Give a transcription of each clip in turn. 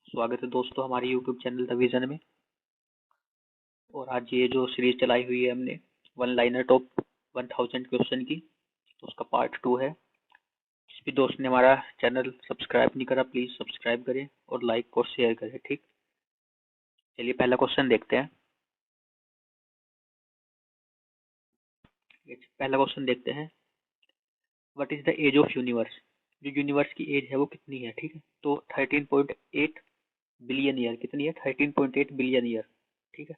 स्वागत है दोस्तों हमारे YouTube चैनल द विजन में। और आज ये जो सीरीज चलाई हुई है हमने वन लाइनर टॉप 1000 क्वेश्चन की, तो उसका पार्ट 2 है। जिस भी दोस्त ने हमारा चैनल सब्सक्राइब नहीं करा प्लीज़ सब्सक्राइब करें और लाइक और शेयर करें, ठीक। चलिए पहला क्वेश्चन देखते हैं। पहला क्वेश्चन देखते हैं, what is the age of universe. जो यूनिवर्स की एज है वो कितनी है, ठीक है। तो 13.8 बिलियन ईयर। कितनी है? 13.8 बिलियन ईयर, ठीक है।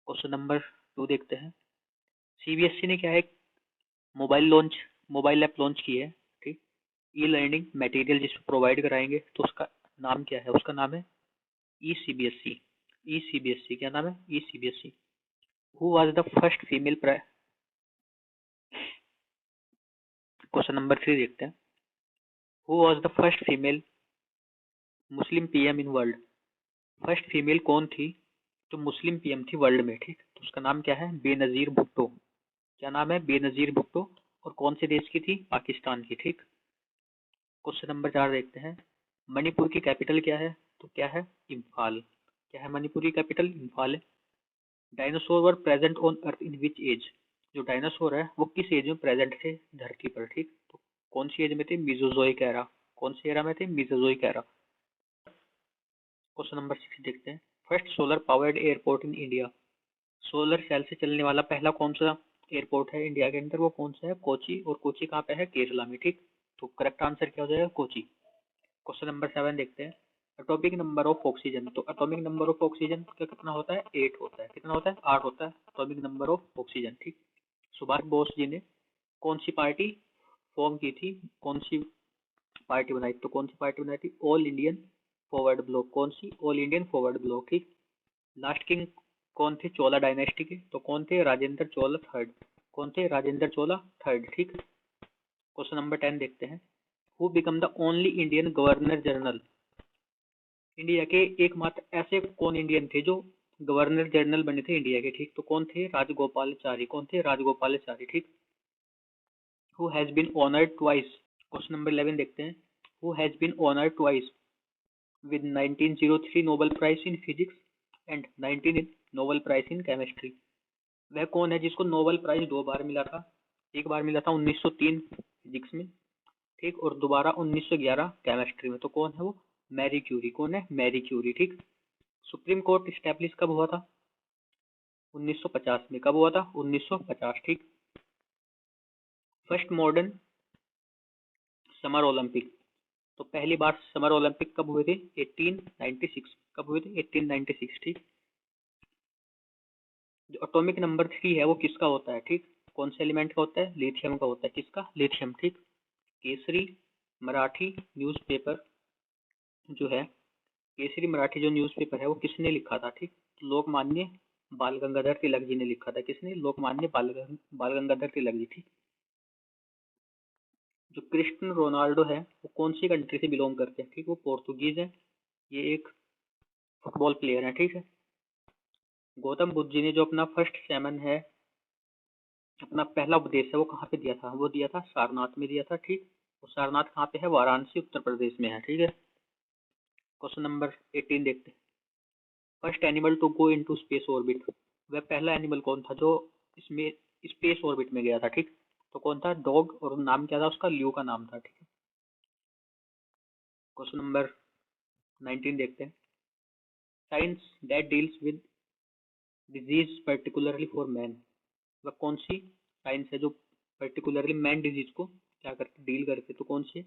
क्वेश्चन नंबर 2 देखते हैं। सीबीएसई ने क्या है, मोबाइल ऐप लॉन्च की है, ठीक। ई लर्निंग मटेरियल जिसको प्रोवाइड कराएंगे, तो उसका नाम क्या है? उसका नाम है ई सीबीएसई। ई सीबीएसई क्या नाम है? ई CBSE. Who was the first female question number 3 देखते हैं। Who was the first female Muslim PM in world. First female कौन थी जो मुस्लिम पीएम थी वर्ल्ड में, ठीक। तो उसका नाम क्या है? बेनजीर भुट्टो। क्या नाम है? बेनजीर भुट्टो। और कौन से देश की थी? पाकिस्तान की, ठीक। क्वेश्चन नंबर 4 देखते हैं। मणिपुर की कैपिटल क्या है? तो क्या है? इम्फाल। क्या है मणिपुर की कैपिटल? इम्फाल है। Dinosaur were present on earth in which age. जो डायनासोर है वो किस एज में प्रेजेंट थे धरती पर, ठीक। तो कौन सी एज में थे? Mesozoic era. कौन सी एरा में थे? Mesozoic era. क्वेश्चन नंबर 6 देखते हैं। First solar powered airport in India. Solar cell से चलने वाला पहला कौन सा एयरपोर्ट है इंडिया के अंदर? वो कौन सा है? कोची। और कोची कहाँ पे है? केरला में, ठीक। तो करेक्ट आंसर क्या हो जाएगा? कोची। क्वेश्चन नंबर 7 देखते हैं। Atomic number of oxygen. तो एटॉमिक नंबर ऑफ ऑक्सीजन का कितना होता है? 8 होता है। कितना होता है? 8 होता है एटॉमिक नंबर ऑफ ऑक्सीजन, ठीक। सुभाष बोस जी ने कौन सी पार्टी फॉर्म की थी? कौन सी पार्टी बनाई? तो कौन सी पार्टी बनाई थी? All Indian forward block. कौन सी? ऑल इंडियन फॉरवर्ड ब्लॉक, ठीक। लास्ट किंग कौन थे चोला डायनेस्टी के? तो कौन थे? राजेंद्र चोला थर्ड। कौन थे? राजेंद्र चोला थर्ड, ठीक। क्वेश्चन नंबर 10 देखते हैं। Who become the only Indian governor general. India के एकमात्र ऐसे कौन इंडियन थे जो गवर्नर जनरल बने थे इंडिया के, ठीक। तो कौन थे? राजगोपालाचारी। कौन थे? राजगोपालाचारी, ठीक। Who has been honoured twice. Question number 11 देखते हैं। Who has been honoured twice with 1903 Nobel prize in physics and 19 Nobel prize in chemistry. वह कौन है जिसको नोबेल प्राइज 2 बार मिला था? एक बार मिला था 1903 फिजिक्स में, ठीक। और दोबारा 1911 केमिस्ट्री में। तो कौन है वो? Marie Curie. कौन है? मैरी क्यूरी, ठीक। सुप्रीम कोर्ट स्टैब्लिश कब हुआ था? 1950 में। कब हुआ था? 1950, ठीक। First modern summer Olympic. तो पहली बार समर ओलंपिक कब हुए थे? 1896। कब हुए थे? 1896, ठीक। जो एटॉमिक नंबर 3 है वो किसका होता है, ठीक। कौन से एलिमेंट का होता है? लिथियम का होता है। किसका? लिथियम, ठीक। केसरी मराठी न्यूज़पेपर जो है, केसरी मराठी जो न्यूज़पेपर है वो किसने लिखा था, ठीक। लोकमान्य बाल गंगाधर तिलक जी ने लिखा था। किसने? लोकमान्य बाल गंगाधर तिलक जी, ठीक। जो क्रिस्टियानो रोनाल्डो है वो कौन सी कंट्री से बिलोंग करते हैं, ठीक। वो पोर्तुगीज है। ये एक फुटबॉल प्लेयर है, ठीक है। गौतम बुद्ध जी ने जो अपना फर्स्ट सेमन है, अपना पहला उपदेश है, वो कहाँ पे दिया था? वो दिया था सारनाथ में दिया था, ठीक। और सारनाथ कहाँ पे है? वाराणसी उत्तर प्रदेश में है, ठीक है। क्वेश्चन नंबर 18 देखते हैं। First animal to go into space orbit. वह पहला एनिमल कौन था जो इसमें स्पेस ऑर्बिट में गया था, ठीक। तो कौन था? डॉग। और नाम क्या था उसका? ल्यू का नाम था, ठीक है। क्वेश्चन नंबर 19 देखते हैं। Science that deals with disease particularly for man. वह कौन सी साइंस है जो पर्टिकुलरली मैन डिजीज को क्या करते, डील करते? तो कौन सी?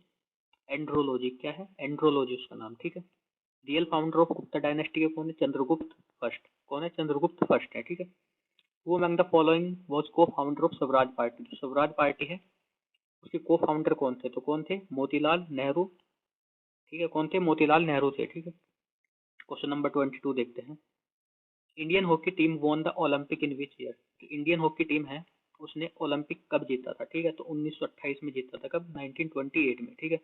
एंड्रोलॉजी। क्या है? एंड्रोलॉजी उसका नाम, ठीक है। Real founder of Gupta dynasty के कौन है? चंद्रगुप्त फर्स्ट। कौन है? चंद्रगुप्त फर्स्ट है, ठीक है। वो अमंग द फॉलोइंग वाज को फाउंडर ऑफ स्वराज पार्टी। जो स्वराज पार्टी है उसके को फाउंडर कौन थे? तो कौन थे? मोतीलाल नेहरू, ठीक है। कौन थे? मोतीलाल नेहरू थे, ठीक है। क्वेश्चन नंबर 22 देखते हैं। Indian hockey team won the Olympic in which year. Indian hockey team है उसने ओलंपिक कब जीता था, ठीक है। तो 1928 में जीता था। कब? 1928 में, ठीक है।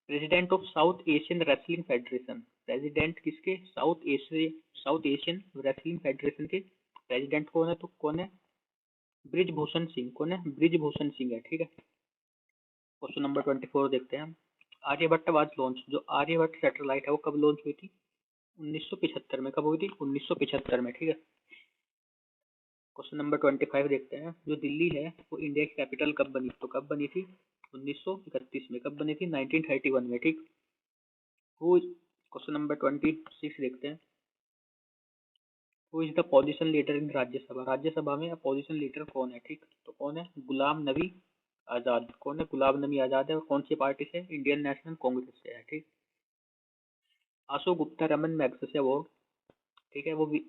President of south Asian wrestling federation. President किसके? साउथ एशियन रेसलिंग फेडरेशन के प्रेसिडेंट कौन है? तो कौन है? ब्रिजभूषण सिंह। कौन है? ब्रिजभूषण सिंह है, ठीक है। क्वेश्चन नंबर 24 देखते हैं। आर्यभट्ट वाज लॉन्च, जो आर्यभट्ट सैटेलाइट है वो कब लॉन्च हुई थी? 1975 में। कब हुई थी? 1975 में, ठीक है। क्वेश्चन नंबर 25 देखते हैं। जो दिल्ली है वो इंडिया की कैपिटल कब बनी? तो कब बनी थी? 1931 में। कब बनी थी? 1931 में, ठीक। क्वेश्चन नंबर 26 देखते हैं। Who is the opposition leader in Rajya Sabha? Rajya Sabha में अपोजिशन लीडर कौन है? ठीक, तो कौन है? गुलाम नबी आजाद। कौन है? गुलाम नबी आजाद है। और कौन सी पार्टी से? इंडियन नेशनल कांग्रेस से है, ठीक। अशोक गुप्ता रमन मैग्सेसे अवार्ड, ठीक है, वो भी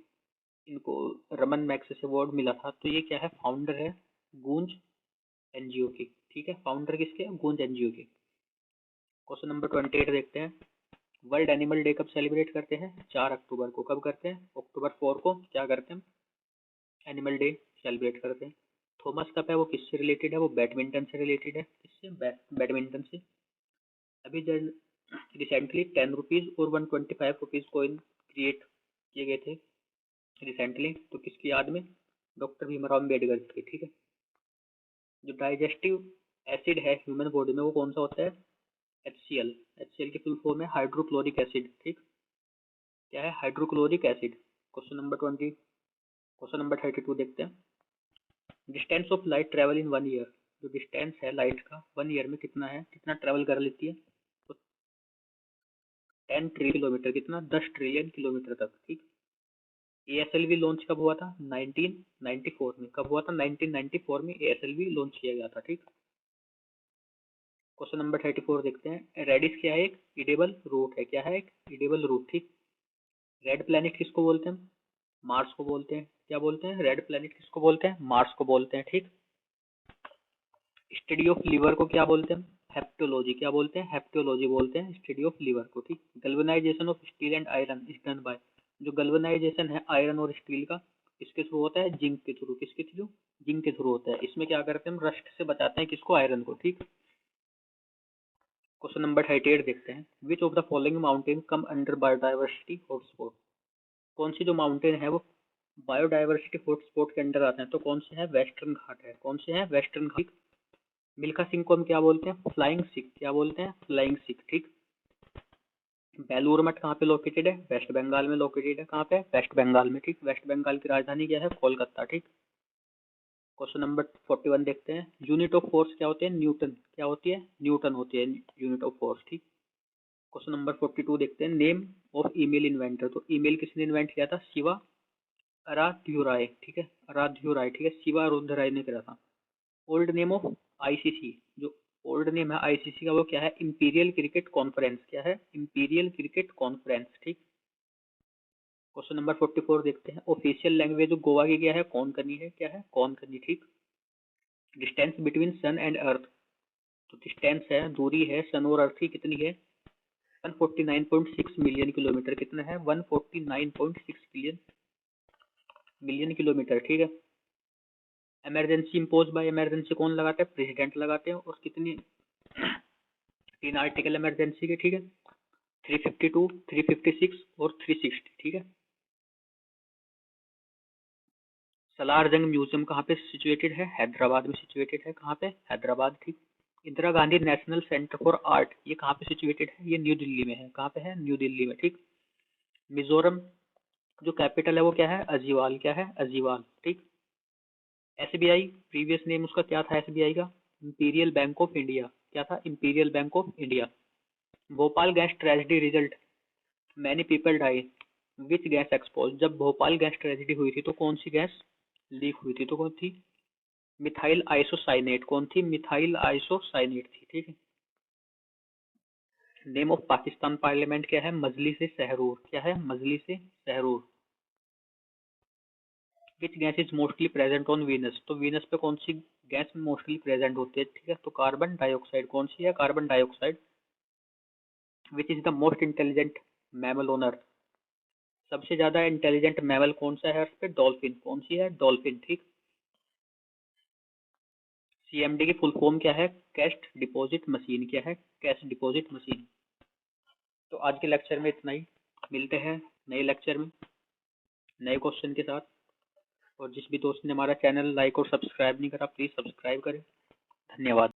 इनको रमन मैग्सेसे अवार्ड मिला था। तो ये क्या है? फाउंडर है गूंज एनजीओ की, ठीक है। फाउंडर किसके? गूंज एनजीओ की। क्वेश्चन नंबर 28 देखते हैं। वर्ल्ड एनिमल डे कब सेलिब्रेट करते हैं? 4 अक्टूबर को। कब करते हैं? अक्टूबर 4 को क्या करते हैं? एनिमल डे सेलिब्रेट करते हैं। थॉमस कप है वो किससे रिलेटेड है? वो बैडमिंटन से रिलेटेड है। किससे? बैडमिंटन से। अभी रिसेंटली 10 रुपीज और 125 रुपीज कॉइन क्रिएट किए गए थे रिसेंटली। तो किसकी याद में? डॉक्टर भीमराव अम्बेडकर की, ठीक है। जो डाइजेस्टिव एसिड है ह्यूमन बॉडी में वो कौन सा होता है? HCl। HCl की फुल फॉर्म है हाइड्रोक्लोरिक एसिड, ठीक। क्या है? Hydrochloric acid. क्वेश्चन नंबर 32 देखते हैं। Distance of light travel in 1 year. जो डिस्टेंस है लाइट का 1 ईयर में कितना है? कितना ट्रेवल कर लेती है? तो 10 ट्रिलियन किलोमीटर। कितना? 10 ट्रिलियन किलोमीटर तक, ठीक। ASLV लॉन्च कब हुआ था? 1994 में। कब हुआ था? 1994 में ASLV लॉन्च किया गया था, ठीक। क्वेश्चन नंबर 34 देखते हैं। रेडिस क्या है? एक इडेबल रूट है। क्या है? एक इडेबल रूट, ठीक। रेड प्लैनेट किसको बोलते हैं? मार्स को बोलते हैं। क्या बोलते हैं? रेड प्लैनेट किसको बोलते हैं? मार्स को बोलते हैं, ठीक। स्टडी ऑफ लिवर को क्या बोलते हैं? हेप्टोलॉजी। क्या बोलते हैं? हेप्टोलॉजी बोलते हैं स्टडी ऑफ लिवर को, ठीक। Galvanization of steel and iron is done by. जो गल्वेनाइजेशन है आयरन और स्टील का किसके थ्रू होता है? जिंक के थ्रू। किसके थ्रू? जिंक के थ्रू होता है। इसमें क्या करते हैं? हम रस्ट से बचाते हैं किसको? आयरन को, ठीक। क्वेश्चन नंबर 38 देखते हैं। Which of the following mountain come under biodiversity hotspot? कौन सी जो माउंटेन है वो बायोडाइवर्सिटी हॉटस्पॉट के अंडर आते हैं? तो कौन से है? वेस्टर्न घाट है। कौन से है? वेस्टर्न घाट। मिल्खा सिंह को हम क्या बोलते हैं? फ्लाइंग सिख। क्या बोलते हैं? फ्लाइंग सिख, ठीक। बेलूर मठ कहाँ पे लोकेटेड है? वेस्ट बंगाल में लोकेटेड है। कहाँ पे? वेस्ट बंगाल में, ठीक। वेस्ट बंगाल की राजधानी क्या है? कोलकाता, ठीक। क्वेश्चन नंबर 41 देखते हैं। यूनिट ऑफ फोर्स क्या होते हैं? न्यूटन। क्या होती है? न्यूटन होती है यूनिट ऑफ फोर्स, ठीक। क्वेश्चन नंबर 42 देखते हैं। Name of email inventor. तो ईमेल किसने इन्वेंट किया था? शिवा आराध्युराय, ठीक है। आराध्युराय, ठीक है। शिवा आराध्युराय ने करा था। Old name of ICC. जो ओल्ड नेम है आईसीसी का वो क्या है? Imperial cricket conference. क्या है? इंपीरियल क्रिकेट कॉन्फ्रेंस, ठीक। क्वेश्चन नंबर 44 देखते हैं। ऑफिशियल लैंग्वेज गोवा की क्या है? कोंकणी है। क्या है? कोंकणी, ठीक। Distance between sun and earth. तो डिस्टेंस है, दूरी है सन और अर्थ की कितनी है? 149.6 मिलियन किलोमीटर। कितना है? 149.6 मिलियन किलोमीटर, ठीक है। इमरजेंसी इम्पोज बाय इमरजेंसी कौन लगाते हैं? प्रेसिडेंट लगाते हैं। और कितनी? 3 आर्टिकल इमरजेंसी के, ठीक है। 352, 356 और 360, ठीक है। सलार जंग म्यूजियम कहाँ पे सिचुएटेड है? हैदराबाद में सिचुएटेड है। कहाँ पे? हैदराबाद, ठीक। Indira Gandhi national centre for art ये कहाँ पे सिचुएटेड है? ये न्यू दिल्ली में है। कहाँ पे है? न्यू दिल्ली में, ठीक। मिजोरम जो कैपिटल है वो क्या है? अजीवाल। क्या है? अजीवाल, ठीक। एसबीआई प्रीवियस नेम उसका क्या था? एसबीआई का इंपीरियल बैंक ऑफ इंडिया। क्या था? Imperial bank of India. Bhopal gas tragedy result many people die which gas expose. जब भोपाल गैस ट्रेजेडी हुई थी तो कौन सी गैस लीक हुई थी? तो कौन थी? Methyl isocyanate. कौन थी? मिथाइल आइसोसाइनेट थी, ठीक है। नेम ऑफ पाकिस्तान पार्लियामेंट क्या है? मजलिस सहरूर। क्या है? मजलिस सहरूर। Which gas is mostly present on Venus. तो वीनस पे कौन सी गैस मोस्टली प्रेजेंट होती है? ठीक है, तो कार्बन डाइऑक्साइड। कौन सी है? Carbon dioxide. Which is the most intelligent mammal on earth. सबसे ज्यादा इंटेलिजेंट मैमल कौन सा है अर्थ पे? डॉल्फिन। कौन सी है? डॉल्फिन, ठीक। सीएमडी की फुल फॉर्म क्या है? Cash deposit machine. क्या है? Cash deposit machine. तो आज के लेक्चर में इतना ही। मिलते हैं नए लेक्चर में नए क्वेश्चन के साथ। और जिस भी दोस्त ने हमारा चैनल लाइक और सब्सक्राइब नहीं करा प्लीज सब्सक्राइब करें। धन्यवाद।